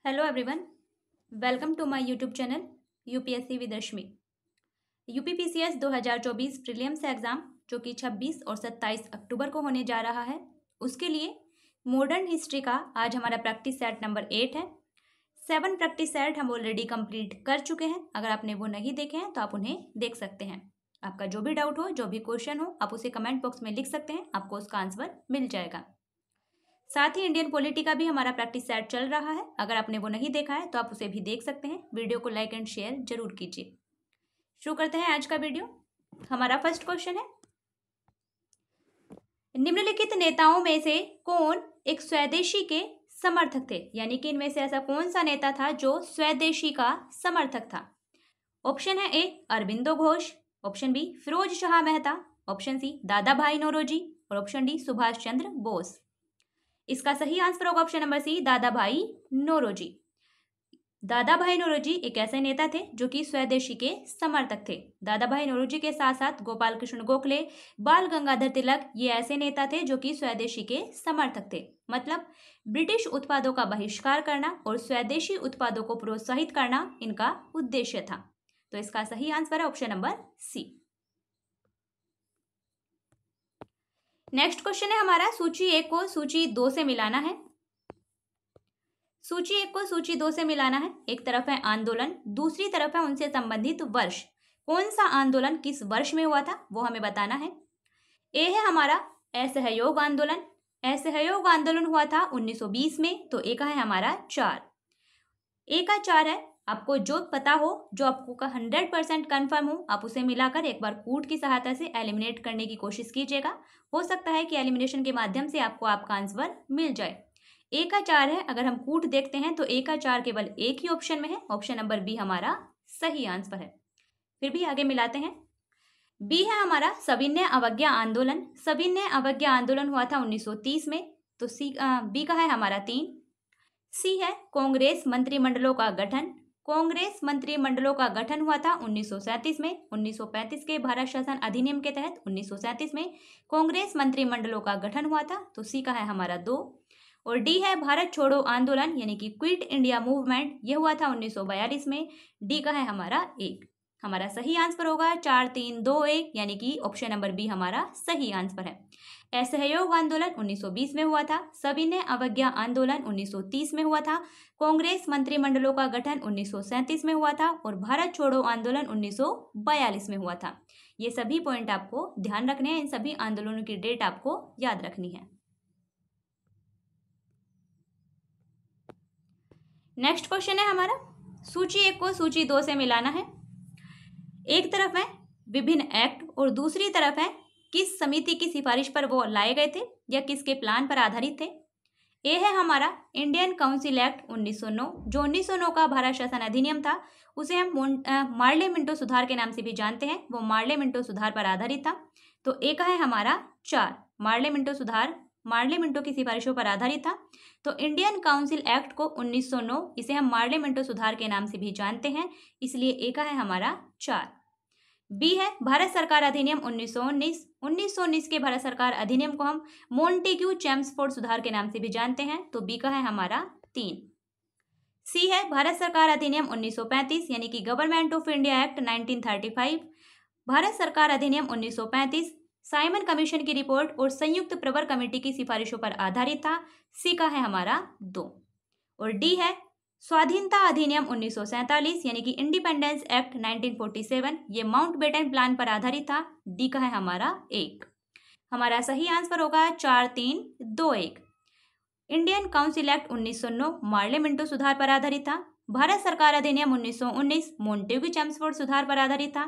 Hello everyone, welcome to my YouTube channel UPSC with Rashmi. UPPCS 2024 prelims exam जो कि 26 और 27 अक्टूबर को होने जा रहा है, उसके लिए मॉडर्न हिस्ट्री का आज हमारा प्रैक्टिस सेट नंबर 8 है। 7 प्रैक्टिस सेट हम ऑलरेडी कंप्लीट कर चुके हैं। अगर आपने वो नहीं देखे हैं तो आप उन्हें देख सकते हैं। आपका जो भी डाउट हो, जो भी क्वेश्चन हो, आप उसे कमेंट बॉक्स में लिख सकते हैं, आपको उसका आंसर मिल जाएगा। साथ ही इंडियन पॉलिटी का भी हमारा प्रैक्टिस सेट चल रहा है। अगर आपने वो नहीं देखा है तो आप उसे भी देख सकते हैं। वीडियो को लाइक एंड शेयर जरूर कीजिए। शुरू करते हैं आज का वीडियो। हमारा फर्स्ट क्वेश्चन है, निम्नलिखित नेताओं में से कौन एक स्वदेशी के समर्थक थे? यानी कि इनमें से ऐसा कौन सा नेता था जो स्वदेशी का समर्थक था? ऑप्शन है A Aurobindo Ghosh, option B Firoz Shah Mehta, option C Dadabhai Naoroji और ऑप्शन डी सुभाष चंद्र बोस। इसका सही आंसर होगा ऑप्शन नंबर सी, दादा भाई नौरोजी। दादा भाई नौरोजी एक ऐसे नेता थे जो कि स्वदेशी के समर्थक थे। दादा भाई नौरोजी के साथ साथ गोपाल कृष्ण गोखले, बाल गंगाधर तिलक ये ऐसे नेता थे जो कि स्वदेशी के समर्थक थे। मतलब ब्रिटिश उत्पादों का बहिष्कार करना और स्वदेशी उत्पादों को प्रोत्साहित करना इनका उद्देश्य था। तो इसका सही आंसर है option number C. Next question है हमारा, सूची 1 को सूची 2 से मिलाना है। सूची 1 को सूची 2 से मिलाना है। एक तरफ है आंदोलन, दूसरी तरफ है उनसे संबंधित वर्ष। कौन सा आंदोलन किस वर्ष में हुआ था वो हमें बताना है। ए है हमारा असहयोग आंदोलन। असहयोग आंदोलन हुआ था 1920 में। तो ए का है हमारा 4। ए का 4 है। आपको जो पता हो, जो आपको का 100% कन्फर्म हो, आप उसे मिलाकर एक बार कूट की सहायता से एलिमिनेट करने की कोशिश कीजिएगा। हो सकता है कि एलिमिनेशन के माध्यम से आपको आपका आंसर मिल जाए। ए का 4 है। अगर हम कूट देखते हैं तो ए का 4 केवल एक ही ऑप्शन में है। ऑप्शन नंबर बी हमारा सही आंसर है। फिर भी आगे मिलाते हैं। बी है हमारा सविनय अवज्ञा आंदोलन। सविनय अवज्ञा आंदोलन हुआ था 1930 में। तो बी का है हमारा 3। सी है कांग्रेस मंत्रिमंडलों का गठन। कांग्रेस मंत्रिमंडलों का गठन हुआ था 1937 में। 1935 के भारत शासन अधिनियम के तहत 1937 में कांग्रेस मंत्रिमंडलों का गठन हुआ था। तो सी का है हमारा 2। और डी है भारत छोड़ो आंदोलन यानी कि क्विट इंडिया मूवमेंट, यह हुआ था 1942 में। डी का है हमारा 1। हमारा सही आंसर होगा 4 3 2 1 यानी कि ऑप्शन नंबर बी हमारा सही आंसर है। असहयोग आंदोलन 1920 में हुआ था। सविनय अवज्ञा आंदोलन 1930 में हुआ था। कांग्रेस मंत्रिमंडलों का गठन 1937 में हुआ था और भारत छोड़ो आंदोलन 1942 में हुआ था। ये सभी पॉइंट आपको ध्यान रखने हैं। इन सभी आंदोलनों की डेट आपको याद रखनी है। नेक्स्ट क्वेश्चन है हमारा, सूची 1 को सूची 2 से मिलाना है। एक तरफ है विभिन्न एक्ट और दूसरी तरफ है किस समिति की सिफारिश पर वो लाए गए थे या किसके प्लान पर आधारित थे। ए है हमारा इंडियन काउंसिल एक्ट 1909, जो 1909 का भारत शासन अधिनियम था। उसे हम मार्ले मिंटो सुधार के नाम से भी जानते हैं। वो मार्ले मिंटो सुधार पर आधारित था। तो ए का है हमारा 4, मार्ले मिंटो सुधार मार्ले मिंटो की सिफारिशों पर आधारित था। तो इंडियन काउंसिल एक्ट को 1909, इसे हम मार्ले मिंटो सुधार के नाम से भी जानते हैं, इसलिए ए का है हमारा 4। बी है भारत सरकार अधिनियम 1919। 1919 के भारत सरकार अधिनियम को हम मोंटेग्यू चेम्सफोर्ड सुधार के नाम से भी जानते हैं। तो बी का है हमारा 3। सी है भारत सरकार अधिनियम 1935 यानी कि government of India act 1935। Bharat सरकार अधिनियम 1935 साइमन कमीशन की रिपोर्ट और संयुक्त प्रवर कमेटी की सिफारिशों पर आधारित था। सी का है हमारा 2। और डी है स्वाधीनता अधिनियम 1947 यानी कि इंडिपेंडेंस एक्ट 1947, ये माउंटबेटन प्लान पर आधारित था। डी का है हमारा 1। हमारा सही आंसर होगा 4 3 2 1। Indian council act 1909 Morley Minto सुधार पर आधारित था। भारत सरकार अधिनियम 1919 मोंटेग्यू चेम्सफोर्ड सुधार पर आधारित था।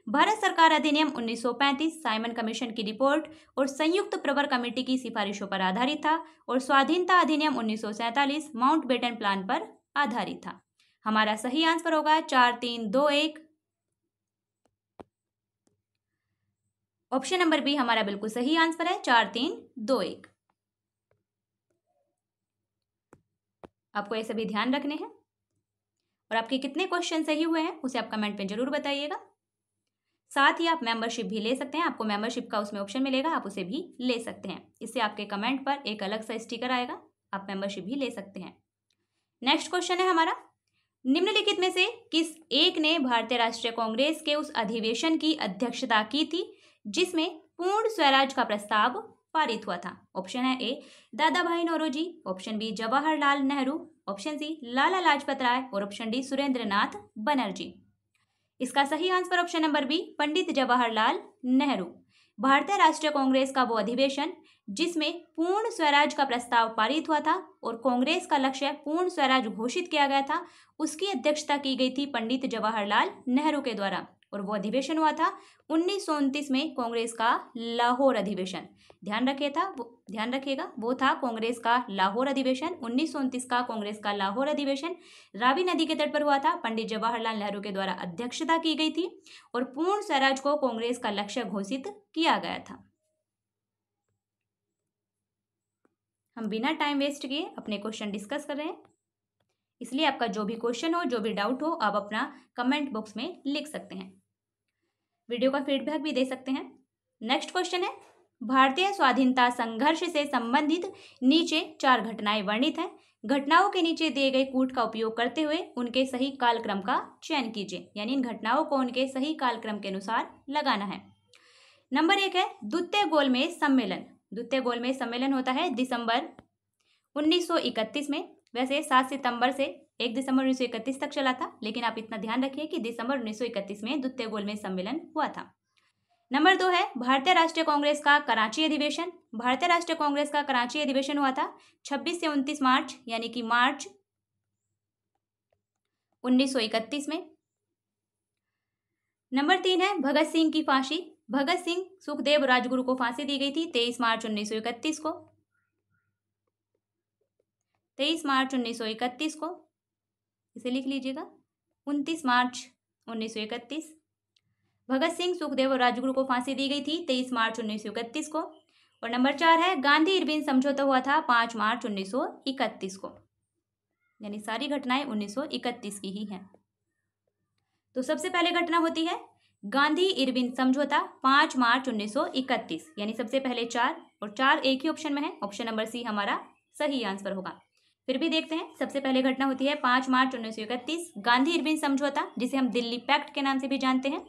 भारत सरकार अधिनियम 1935 साइमन कमीशन की रिपोर्ट और संयुक्त प्रवर कमेटी की सिफारिशों पर आधारित था। और स्वाधीनता अधिनियम 1947 माउंटबेटन प्लान पर आधारित था। हमारा सही आंसर होगा 4 3 2 1। ऑप्शन नंबर बी हमारा बिल्कुल सही आंसर है, 4 3 2 1। आपको ये सभी ध्यान रखने हैं और आपके कितने क्वेश्चन सही हुए हैं उसे आप कमेंट में जरूर बताइएगा। साथ ही आप मेंबरशिप भी ले सकते हैं। आपको मेंबरशिप का उसमें ऑप्शन मिलेगा, आप उसे भी ले सकते हैं। इससे आपके कमेंट पर एक अलग सा स्टिकर आएगा, आप मेंबरशिप भी ले सकते हैं। नेक्स्ट क्वेश्चन है हमारा, निम्नलिखित में से किस एक ने भारतीय राष्ट्रीय कांग्रेस के उस अधिवेशन की अध्यक्षता की थी जिसमें पूर्ण स्वराज का प्रस्ताव पारित हुआ था? ऑप्शन है A Dadabhai Naoroji, option B Jawaharlal Nehru, option C Lala Lajpat Rai और option D Surendranath Banerjee. इसका सही answer option number B Pandit Jawaharlal Nehru. Bharatiya Rashtriya Congress का वो अधिवेशन जिसमें पूर्ण स्वराज का प्रस्ताव पारित हुआ था और कांग्रेस का लक्ष्य पूर्ण स्वराज घोषित किया गया था, उसकी अध्यक्षता की गई थी पंडित जवाहरलाल नेहरू के द्वारा। और वो अधिवेशन हुआ था 1929 में, कांग्रेस का लाहौर अधिवेशन। ध्यान रखिएगा वो था कांग्रेस का लाहौर अधिवेशन। 1929 का कांग्रेस का लाहौर अधिवेशन रावी नदी के तट पर हुआ था। पंडित जवाहरलाल नेहरू के द्वारा अध्यक्षता की गई थी और पूर्ण स्वराज को कांग्रेस का लक्ष्य घोषित किया गया था। हम बिना टाइम वेस्ट किए अपने क्वेश्चन डिस्कस कर रहे हैं, इसलिए आपका जो भी क्वेश्चन हो, जो भी डाउट हो, आप अपना कमेंट बॉक्स में लिख सकते हैं। वीडियो का फीडबैक भी दे सकते हैं। नेक्स्ट क्वेश्चन है, भारतीय स्वाधीनता संघर्ष से संबंधित नीचे 4 घटनाएं वर्णित हैं। घटनाओं के नीचे दिए गए कूट का उपयोग करते हुए उनके सही कालक्रम का चयन कीजिए, यानी इन घटनाओं को उनके सही कालक्रम के अनुसार लगाना है। नंबर 1 है द्वितीय गोलमेज सम्मेलन। द्वितीय गोलमेज सम्मेलन होता है दिसंबर 1931 में। वैसे 7 सितंबर से 1 दिसंबर 1931 तक चला था, लेकिन आप इतना ध्यान रखिए कि दिसंबर 1931 में द्वितीय गोलमेज सम्मेलन हुआ था। नंबर 2 है भारतीय राष्ट्रीय कांग्रेस का कराची अधिवेशन। भारतीय राष्ट्रीय कांग्रेस का कराची अधिवेशन हुआ था 26 से 29 मार्च, यानी कि मार्च 1931 में। नंबर 3 है भगत सिंह की फांसी। भगत सिंह, सुखदेव, राजगुरु को फांसी दी गई थी 23 मार्च 1931 को। 23 मार्च 1931 को, इसे लिख लीजिएगा, 29 मार्च 1931। भगत सिंह, सुखदेव और राजगुरु को फांसी दी गई थी 23 मार्च 1931 को। और नंबर 4 है गांधी इरविन समझौता हुआ था 5 मार्च 1931 को, यानी सारी घटनाएं 1931 की ही हैं। तो सबसे पहले घटना होती है गांधी इरविन समझौता 5 मार्च 1931, यानी सबसे पहले 4, और 4 एक ही ऑप्शन में है। ऑप्शन नंबर सी हमारा सही आंसर होगा। फिर भी देखते हैं, सबसे पहले घटना होती है 5 मार्च 1931 गांधी इरविन समझौता, जिसे हम दिल्ली पैक्ट के नाम से भी जानते हैं।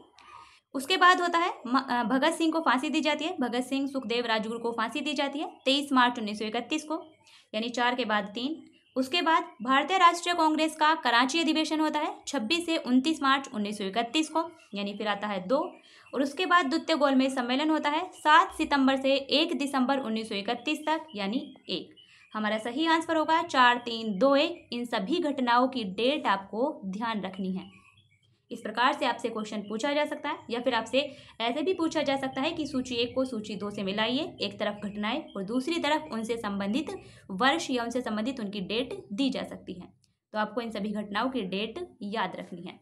उसके बाद होता है भगत सिंह को फांसी दी जाती है। भगत सिंह, सुखदेव, राजगुरु को फांसी दी जाती है 23 मार्च 1931 को, यानी 4 के बाद 3। उसके बाद भारतीय राष्ट्रीय कांग्रेस का कराची अधिवेशन होता है 26 से 29 मार्च 1931 को, यानी फिर आता है 2। और उसके बाद द्वितीय गोलमेज सम्मेलन होता है 7 सितंबर से 1 दिसंबर 1931 तक, यानी 1। हमारा सही आंसर होगा 4, 3, 2, 1। इन सभी घटनाओं की डेट आपको ध्यान रखनी है। इस प्रकार से आपसे क्वेश्चन पूछा जा सकता है, या फिर आपसे ऐसे भी पूछा जा सकता है कि सूची 1 को सूची 2 से मिलाइए। एक तरफ घटनाएं और दूसरी तरफ उनसे संबंधित वर्ष या उनसे संबंधित उनकी डेट दी जा सकती है। तो आपको इन सभी घटनाओं की डेट याद रखनी है।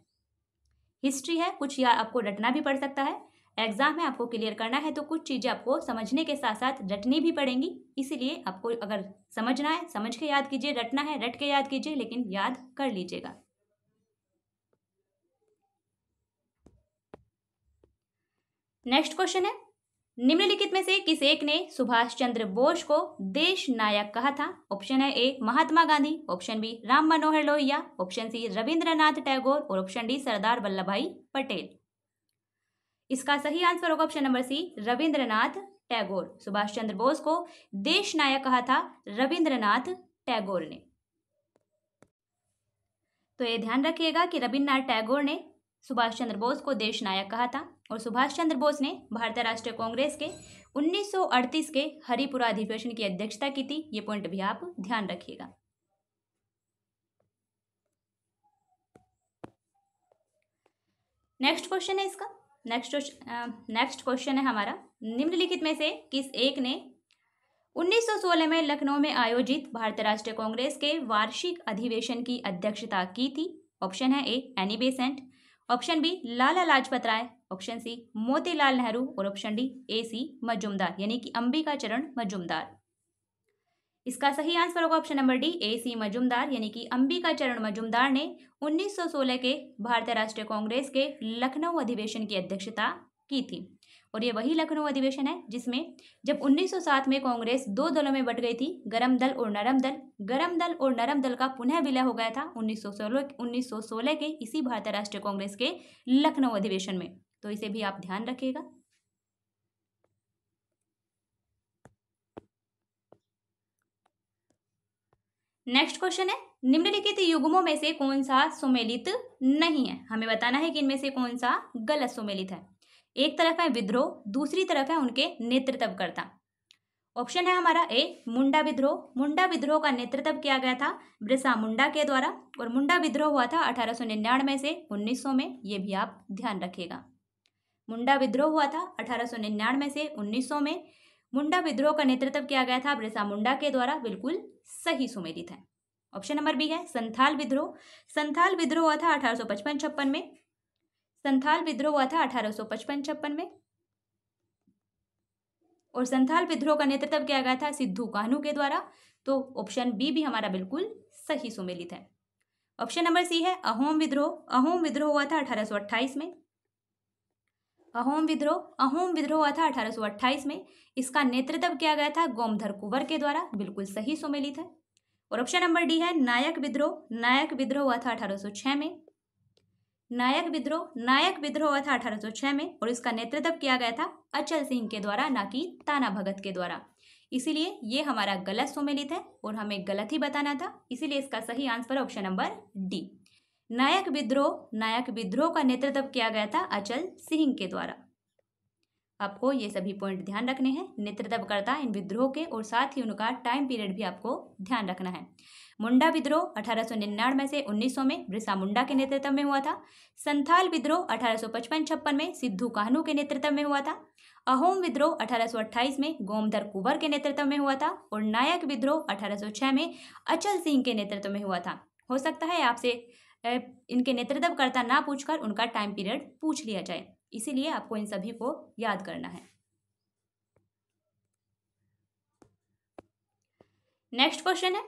हिस्ट्री है, कुछ या आपको रटना भी पड़ सकता है। एग्जाम में आपको क्लियर करना है तो कुछ चीज़ें आपको समझने के साथ साथ रटनी भी पड़ेंगी। इसीलिए आपको अगर समझना है समझ के याद कीजिए, रटना है रट के याद कीजिए, लेकिन याद कर लीजिएगा। नेक्स्ट क्वेश्चन है, निम्नलिखित में से किस एक ने सुभाष चंद्र बोस को देश नायक कहा था? ऑप्शन है ए Mahatma Gandhi, option B Ram Manohar Lohia, option C Rabindranath Tagore और ऑप्शन डी सरदार वल्लभ भाई पटेल। इसका सही आंसर होगा option number C Rabindranath Tagore. Subhash Chandra Bose को देश नायक कहा था रविंद्रनाथ टैगोर ने। तो ये ध्यान रखिएगा कि रविंद्रनाथ टैगोर ने सुभाष चंद्र बोस को देश नायक कहा था, और सुभाष चंद्र बोस ने भारतीय राष्ट्रीय कांग्रेस के 1938 के हरिपुरा अधिवेशन की अध्यक्षता की थी। ये पॉइंट भी आप ध्यान रखिएगा। नेक्स्ट क्वेश्चन है इसका, नेक्स्ट क्वेश्चन है हमारा, निम्नलिखित में से किस एक ने 1916 में लखनऊ में आयोजित भारतीय राष्ट्रीय कांग्रेस के वार्षिक अधिवेशन की अध्यक्षता की थी? ऑप्शन है ए Annie Besant, option B Lala Lajpat Rai, option सी मोतीलाल नेहरू और ऑप्शन डी AC मजूमदार, यानी कि अंबिका चरण मजूमदार। इसका सही आंसर होगा option number D AC Majumdar, यानी कि अंबिका चरण मजूमदार ने 1916 के भारतीय राष्ट्रीय कांग्रेस के लखनऊ अधिवेशन की अध्यक्षता की थी। और ये वही लखनऊ अधिवेशन है जिसमें जब 1907 में कांग्रेस दो दलों में बट गई थी, गरम दल और नरम दल। गरम दल और नरम दल का पुनः विलय हो गया था 1916 के इसी भारतीय राष्ट्रीय कांग्रेस के लखनऊ अधिवेशन में। तो इसे भी आप ध्यान रखिएगा। नेक्स्ट क्वेश्चन है, निम्नलिखित युग्मों में से कौन सा सुमेलित नहीं है। हमें बताना है कि इनमें से कौन सा गलत सुमेलित है। एक तरफ है विद्रोह, दूसरी तरफ है उनके नेतृत्वकर्ता। ऑप्शन है हमारा ए मुंडा विद्रोह। मुंडा विद्रोह का नेतृत्व किया गया था बिरसा मुंडा के द्वारा और मुंडा विद्रोह हुआ था 1899 से 1900 में। ये भी आप ध्यान रखिएगा। मुंडा विद्रोह हुआ था 1899 से 1900 में। मुंडा विद्रोह का नेतृत्व किया गया था बिरसा मुंडा के द्वारा। बिल्कुल सही सुमेलित है। ऑप्शन नंबर बी है संथाल विद्रोह। संथाल विद्रोह हुआ था 1855-56 में। संथाल विद्रोह हुआ था 1855-56 में और संथाल विद्रोह का नेतृत्व किया गया था सिद्धू कान्हू के द्वारा। तो ऑप्शन बी भी हमारा बिल्कुल सही सुमेलित है। ऑप्शन नंबर सी है अहोम विद्रोह। अहोम विद्रोह हुआ था 1828 में। अहोम विद्रोह हुआ था 1828 में। इसका नेतृत्व किया गया था गोमधर कुंवर के द्वारा। बिल्कुल सही सुमेलित है। और ऑप्शन नंबर डी है नायक विद्रोह। नायक विद्रोह हुआ था 1806 में। नायक विद्रोह हुआ था 1806 में और इसका नेतृत्व किया गया था अचल सिंह के द्वारा, ना कि ताना भगत के द्वारा। इसीलिए ये हमारा गलत सुमेलित है और हमें गलत ही बताना था। इसीलिए इसका सही आंसर है ऑप्शन नंबर डी। नायक विद्रोह का नेतृत्व किया गया था अचल सिंह के द्वारा। आपको ये सभी पॉइंट ध्यान रखने हैं, नेतृत्वकर्ता इन विद्रोह के और साथ ही उनका टाइम पीरियड भी आपको ध्यान रखना है। मुंडा विद्रोह 1899 से 1900 में बिरसा मुंडा के नेतृत्व में हुआ था। संथाल विद्रोह 1855-56 में सिद्धू कान्हू के नेतृत्व में हुआ था। अहोम विद्रोह 1828 में गोमधर कुंवर के नेतृत्व में हुआ था और नायक विद्रोह 1806 में अचल सिंह के नेतृत्व में हुआ था। हो सकता है आपसे इनके नेतृत्वकर्ता ना पूछकर उनका टाइम पीरियड पूछ लिया जाए, इसीलिए आपको इन सभी को याद करना है। नेक्स्ट क्वेश्चन है,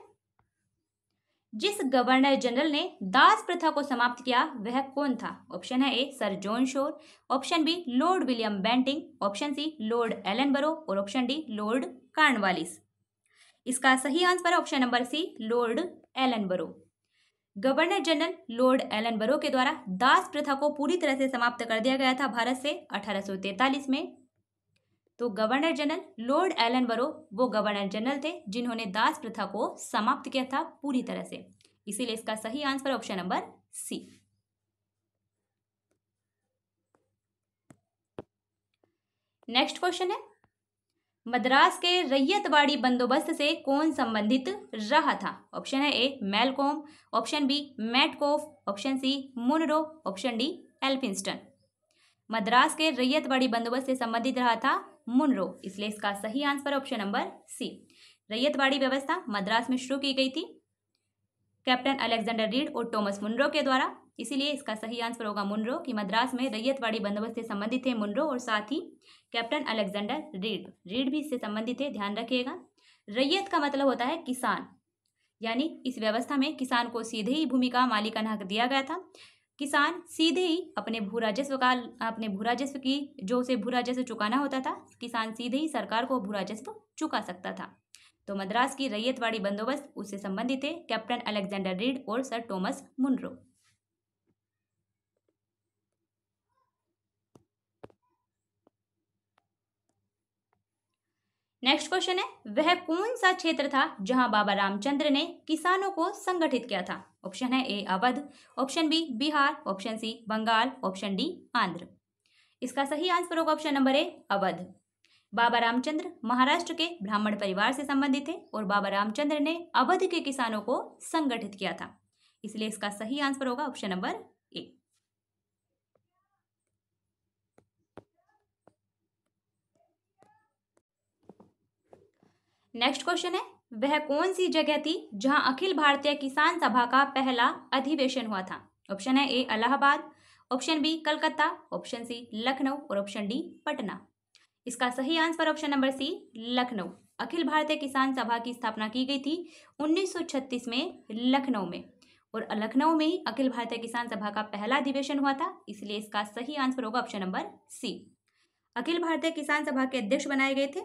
जिस गवर्नर जनरल ने दास प्रथा को समाप्त किया वह कौन था। ऑप्शन है A Sir John Shore. Option B Lord William Bentinck. Option C Lord Ellenborough और ऑप्शन डी लॉर्ड कॉर्नवालिस। इसका सही आंसर है option number C Lord Ellenborough. Governor general Lord Ellenborough के द्वारा दास प्रथा को पूरी तरह से समाप्त कर दिया गया था भारत से 1843 में। तो गवर्नर जनरल लॉर्ड एलनबरो वो गवर्नर जनरल थे जिन्होंने दास प्रथा को समाप्त किया था पूरी तरह से। इसीलिए इसका सही answer option number C. Next question है, मद्रास के रैयतवाड़ी बंदोबस्त से कौन संबंधित रहा था। ऑप्शन है A Malcolm. Option B Metcalfe. Option C Munro. Option D Elphinstone. Madras के रैयतवाड़ी बंदोबस्त से संबंधित रहा था मुनरो। इसलिए इसका सही answer option number C. Ryotwari व्यवस्था मद्रास में शुरू की गई थी कैप्टन अलेक्जेंडर रीड और टॉमस मुनरो के द्वारा। इसीलिए इसका सही आंसर होगा मुनरो, कि मद्रास में रैयतवाड़ी बंदोबस्त से संबंधित थे मुनरो और साथ ही कैप्टन अलेक्जेंडर रीड भी इससे संबंधित है। ध्यान रखिएगा। रैयत का मतलब होता है किसान, यानी इस व्यवस्था में किसान को सीधे ही भूमि का मालिकाना हक दिया गया था। किसान सीधे ही अपने भू राजस्व की जो उसे भू राजस्व चुकाना होता था, किसान सीधे ही सरकार को भू राजस्व चुका सकता था। तो मद्रास की रैयतवाड़ी बंदोबस्त उससे संबंधित थे कैप्टन अलेक्जेंडर रीड और sir Thomas Munro. Next question है, वह कौन सा क्षेत्र था जहां बाबा रामचंद्र ने किसानों को संगठित किया था। ऑप्शन है A Awadh. Option B Bihar. Option C Bengal. Option D Andhra. इसका सही आंसर होगा option number A Awadh. Baba Ramchandra Maharashtra के ब्राह्मण परिवार से संबंधित थे और बाबा रामचंद्र ने अवध के किसानों को संगठित किया था। इसलिए इसका सही आंसर होगा ऑप्शन नंबर ए। नेक्स्ट क्वेश्चन है, वह कौन सी जगह थी जहां अखिल भारतीय किसान सभा का पहला अधिवेशन हुआ था। ऑप्शन है A Allahabad. Option B Calcutta. Option C Lucknow और ऑप्शन डी पटना। इसका सही answer option number C Lucknow. Akhil Bharatiya Kisan सभा की स्थापना की गई थी 1936 में लखनऊ में, और लखनऊ में ही अखिल भारतीय किसान सभा का पहला अधिवेशन हुआ था। इसलिए इसका सही आंसर होगा ऑप्शन नंबर सी। अखिल भारतीय किसान सभा के अध्यक्ष बनाए गए थे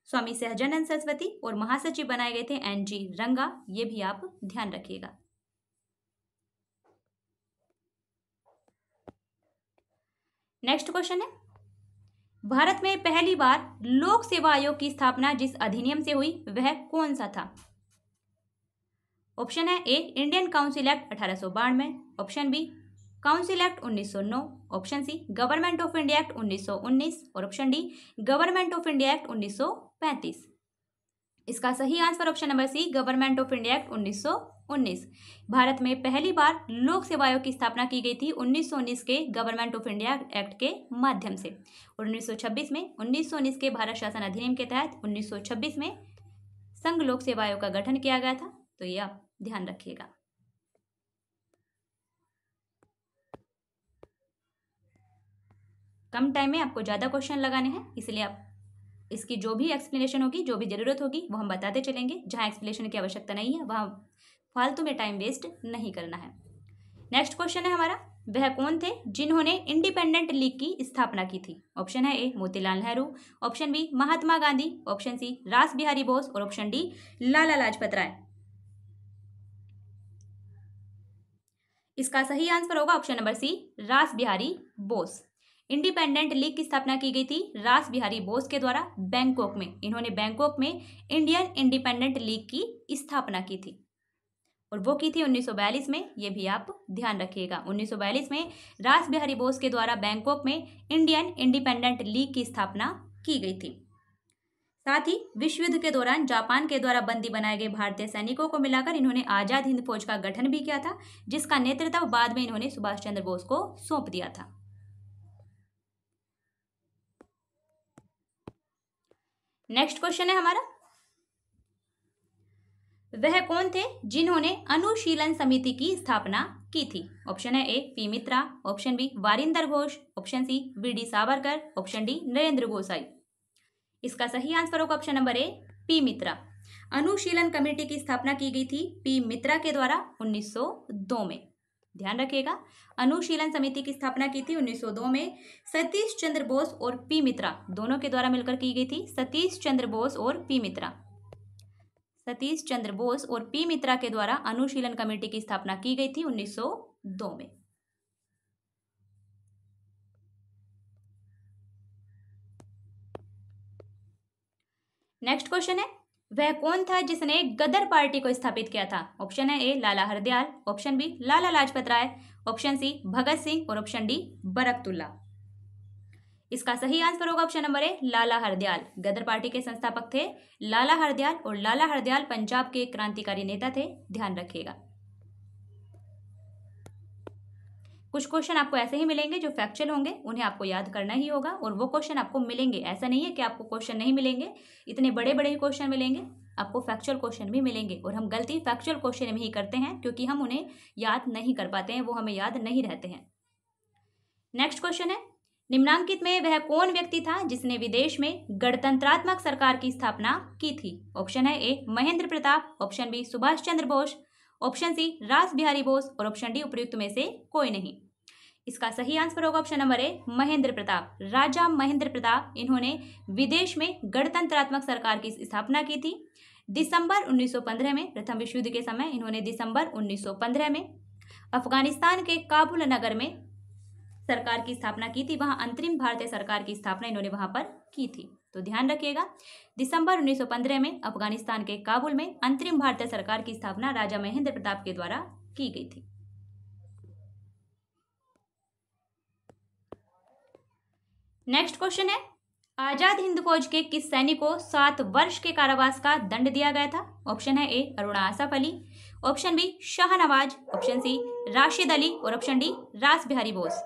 स्वामी सहजानंद सरस्वती और महासचिव बनाए गए थे एनजी रंगा। ये भी आप ध्यान रखिएगा। नेक्स्ट क्वेश्चन है, भारत में पहली बार लोक सेवा आयोग की स्थापना जिस अधिनियम से हुई वह कौन सा था? ऑप्शन है A Indian council act 1892, option B council act 1909, option C government of India act 1919 और option D government of India act 1935। इसका सही answer option number C government of India act 1919। Bharat में पहली बार लोक सेवा आयोग की स्थापना की गई थी 1919 के गवर्नमेंट ऑफ इंडिया एक्ट के माध्यम से और 1919 के भारत शासन अधिनियम के तहत 1926 में संघ लोक सेवा आयोग का गठन किया गया था। तो ये आप ध्यान रखिएगा। कम टाइम में आपको ज़्यादा क्वेश्चन लगाने हैं, इसलिए आप इसकी जो भी एक्सप्लेनेशन होगी, जो भी ज़रूरत होगी वो हम बताते चलेंगे। जहाँ एक्सप्लेनेशन की आवश्यकता नहीं है वहाँ फालतू में टाइम वेस्ट नहीं करना है। नेक्स्ट क्वेश्चन है हमारा, वह कौन थे जिन्होंने इंडिपेंडेंट लीग की स्थापना की थी? ऑप्शन है ए Motilal Nehru, option B Mahatma Gandhi, option C रास बिहारी बोस और ऑप्शन डी लाला लाजपत राय। इसका सही आंसर होगा ऑप्शन नंबर सी रास बिहारी बोस। इंडिपेंडेंट लीग की स्थापना की गई थी रास बिहारी बोस के द्वारा बैंकॉक में। इन्होंने बैंकॉक में इंडियन इंडिपेंडेंट लीग की स्थापना की थी और वो की थी 1942 में। ये भी आप ध्यान रखिएगा। 1942 में रास बिहारी बोस के द्वारा बैंकॉक में इंडियन इंडिपेंडेंट लीग की स्थापना की गई थी। साथ ही विश्व युद्ध के दौरान जापान के द्वारा बंदी बनाए गए भारतीय सैनिकों को मिलाकर इन्होंने आजाद हिंद फौज का गठन भी किया था, जिसका नेतृत्व बाद में इन्होंने सुभाष चंद्र बोस को सौंप दिया था। नेक्स्ट क्वेश्चन है हमारा, वह कौन थे जिन्होंने अनुशीलन समिति की स्थापना की थी? ऑप्शन है A P Mitra, option B Varinder Ghosh, option C V D Savarkar, option D Narendra Gosain. इसका सही आंसर होगा option number A P Mitra. Anushilan committee की स्थापना की गई थी पी मित्रा के द्वारा 1902 में। ध्यान रखिएगा, अनुशीलन समिति की स्थापना की थी 1902 में सतीश चंद्र बोस और पी मित्रा दोनों के द्वारा मिलकर की गई थी। सतीश चंद्र बोस और पी मित्रा, सतीश चंद्र बोस और पी मित्रा के द्वारा अनुशीलन कमेटी की स्थापना की गई थी 1902 में। नेक्स्ट क्वेश्चन है, वह कौन था जिसने गदर पार्टी को स्थापित किया था? ऑप्शन है A Lala Hardayal, option B Lala Lajpat Rai, option C Bhagat Singh और ऑप्शन डी बरकतुल्ला। इसका सही आंसर होगा option number A Lala Hardayal. Ghadar party के संस्थापक थे लाला हरदयाल और लाला हरदयाल पंजाब के क्रांतिकारी नेता थे। ध्यान रखिएगा। कुछ क्वेश्चन आपको ऐसे ही मिलेंगे जो फैक्चुअल होंगे, उन्हें आपको याद करना ही होगा और वो क्वेश्चन आपको मिलेंगे। ऐसा नहीं है कि आपको क्वेश्चन नहीं मिलेंगे, इतने बड़े बड़े ही क्वेश्चन मिलेंगे, आपको फैक्चुअल क्वेश्चन भी मिलेंगे। और हम गलती फैक्चुअल क्वेश्चन में ही करते हैं क्योंकि हम उन्हें याद नहीं कर पाते हैं, वो हमें याद नहीं रहते हैं। नेक्स्ट क्वेश्चन है, निम्नांकित में वह कौन व्यक्ति था जिसने विदेश में गणतंत्रात्मक सरकार की स्थापना की थी? ऑप्शन है ए Mahendra Pratap, option B Subhash Chandra Bose, option C रास बिहारी बोस और ऑप्शन डी उपयुक्त में से कोई नहीं। इसका सही आंसर होगा option number A Mahendra Pratap. Raja Mahendra Pratap इन्होंने विदेश में गणतंत्रात्मक सरकार की स्थापना की थी दिसंबर 1915 में। प्रथम विश्व युद्ध के समय इन्होंने दिसंबर 1915 में अफगानिस्तान के काबुल नगर में सरकार की स्थापना की थी। वहां अंतरिम भारतीय सरकार की स्थापना इन्होंने वहां पर की थी। तो ध्यान रखिएगा, दिसंबर 1915 में अफगानिस्तान के काबुल में अंतरिम भारतीय सरकार की स्थापना राजा महेंद्र प्रताप के द्वारा की गई थी। नेक्स्ट क्वेश्चन है, आजाद हिंद फौज के किस सैनिक को 7 वर्ष के कारावास का दंड दिया गया था? ऑप्शन है A Aruna Asaf Ali, option B Shahnawaz, option C Rashid Ali और ऑप्शन डी रास बिहारी बोस।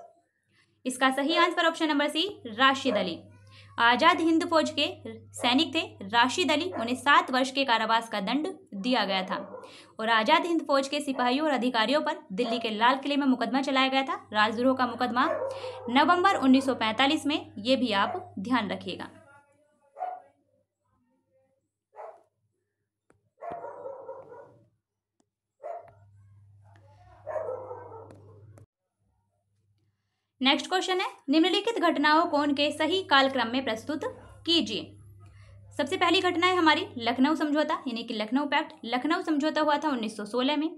इसका सही answer option number C Rashid Ali. Azad Hind Fauj के सैनिक थे राशिद अली, उन्हें 7 वर्ष के कारावास का दंड दिया गया था। और आजाद हिंद फौज के सिपाहियों और अधिकारियों पर दिल्ली के लाल किले में मुकदमा चलाया गया था, राजद्रोह का मुकदमा, नवंबर 1945 में। ये भी आप ध्यान रखिएगा। नेक्स्ट क्वेश्चन है, निम्नलिखित घटनाओं को उनके सही कालक्रम में प्रस्तुत कीजिए। सबसे पहली घटना है हमारी लखनऊ समझौता यानी कि लखनऊ पैक्ट। लखनऊ समझौता हुआ था 1916 में।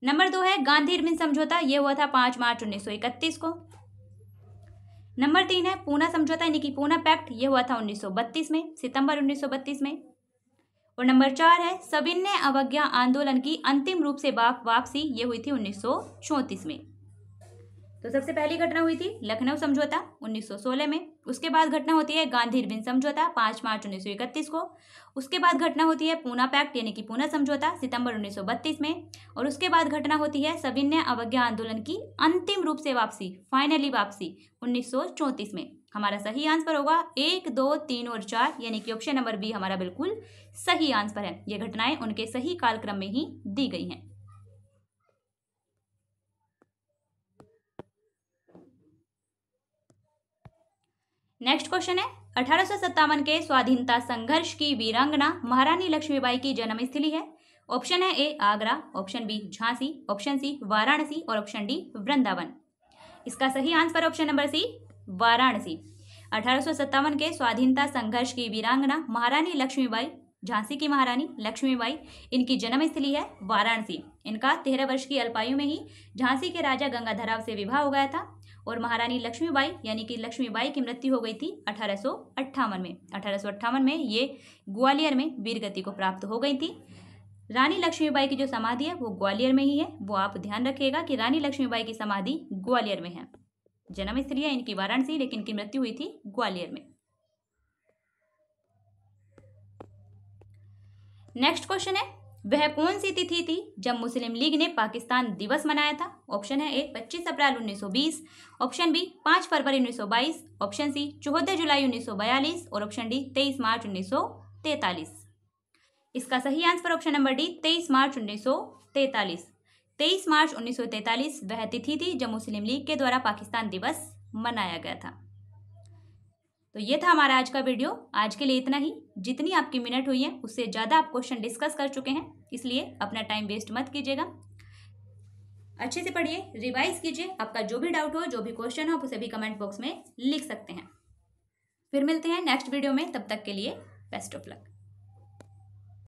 नंबर 2 है गांधी इरविन समझौता, ये हुआ था 5 मार्च 1931 को। नंबर 3 है पूना समझौता यानी कि पूना पैक्ट, ये हुआ था 1932 में, सितंबर 1932 में। और नंबर 4 है सविनय अवज्ञा आंदोलन की अंतिम रूप से वापसी, ये हुई थी 1934 में। तो सबसे पहली घटना हुई थी लखनऊ समझौता 1916 में। उसके बाद घटना होती है गांधी इरविन समझौता 5 मार्च 1931 को। उसके बाद घटना होती है पूना पैक्ट यानी कि पूना समझौता सितंबर 1932 में। और उसके बाद घटना होती है सविनय अवज्ञा आंदोलन की अंतिम रूप से वापसी, फाइनली वापसी 1934 में। हमारा सही आंसर होगा 1, 2, 3 और 4 यानी कि ऑप्शन नंबर बी हमारा बिल्कुल सही आंसर है। ये घटनाएं उनके सही कालक्रम में ही दी गई हैं। नेक्स्ट क्वेश्चन है, 1857 के स्वाधीनता संघर्ष की वीरांगना महारानी लक्ष्मीबाई की जन्मस्थली है। ऑप्शन है A Agra, option B Jhansi, option C Varanasi और ऑप्शन डी वृंदावन। इसका सही answer option number C Varanasi. 1857 के स्वाधीनता संघर्ष की वीरांगना महारानी लक्ष्मीबाई, झांसी की महारानी लक्ष्मीबाई, इनकी जन्मस्थली है वाराणसी। इनका 13 वर्ष की अल्पायु में ही झांसी के राजा गंगाधरराव से विवाह हो गया था और महारानी लक्ष्मीबाई यानी कि लक्ष्मीबाई की मृत्यु हो गई थी 1858 में। 1858 में ये ग्वालियर में वीरगति को प्राप्त हो गई थी। रानी लक्ष्मीबाई की जो समाधि है वो ग्वालियर में ही है, वो आप ध्यान रखिएगा कि रानी लक्ष्मीबाई की समाधि ग्वालियर में है। जन्मस्थली है इनकी वाराणसी, लेकिन इनकी मृत्यु हुई थी ग्वालियर में। नेक्स्ट क्वेश्चन है, वह कौन सी तिथि थी जब मुस्लिम लीग ने पाकिस्तान दिवस मनाया था? ऑप्शन है ए 25 अप्रैल 1920, ऑप्शन बी 5 फरवरी 1922, ऑप्शन सी 14 जुलाई 1942 और ऑप्शन डी 23 मार्च 1943। इसका सही आंसर ऑप्शन नंबर डी 23 मार्च 1943। 23 मार्च 1943 वह तिथि थी जब मुस्लिम लीग के द्वारा पाकिस्तान दिवस मनाया गया था। तो ये था हमारा आज का वीडियो। आज के लिए इतना ही। जितनी आपकी मिनट हुई है उससे ज़्यादा आप क्वेश्चन डिस्कस कर चुके हैं, इसलिए अपना टाइम वेस्ट मत कीजिएगा। अच्छे से पढ़िए, रिवाइज कीजिए। आपका जो भी डाउट हो, जो भी क्वेश्चन हो, आप उसे भी कमेंट बॉक्स में लिख सकते हैं। फिर मिलते हैं नेक्स्ट वीडियो में, तब तक के लिए बेस्ट ऑफ लक।